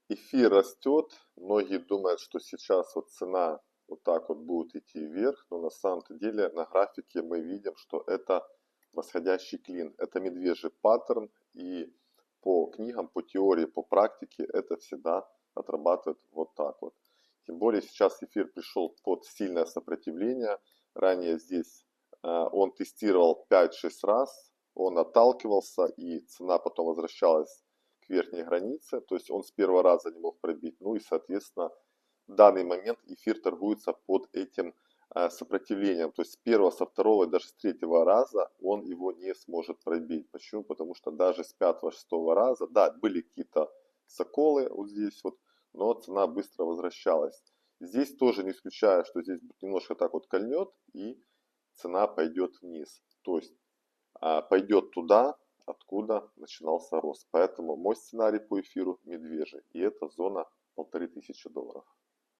Эфир растет, многие думают, что сейчас вот цена вот так вот будет идти вверх, но на самом-то деле на графике мы видим, что это восходящий клин, это медвежий паттерн, и по книгам, по теории, по практике это всегда отрабатывает вот так вот. Тем более сейчас эфир пришел под сильное сопротивление, ранее здесь он тестировал 5-6 раз, он отталкивался, и цена потом возвращалась к верхней границе, то есть он с первого раза не мог пробить. Ну и, соответственно, в данный момент эфир торгуется под этим сопротивлением. То есть с первого, со второго и даже с третьего раза он его не сможет пробить. Почему? Потому что даже с пятого, шестого раза, да, были какие-то соколы вот здесь вот, но цена быстро возвращалась. Здесь тоже не исключаю, что здесь немножко так вот кольнет и цена пойдет вниз. То есть пойдет туда, откуда начинался рост. Поэтому мой сценарий по эфиру медвежий. И это зона $1500.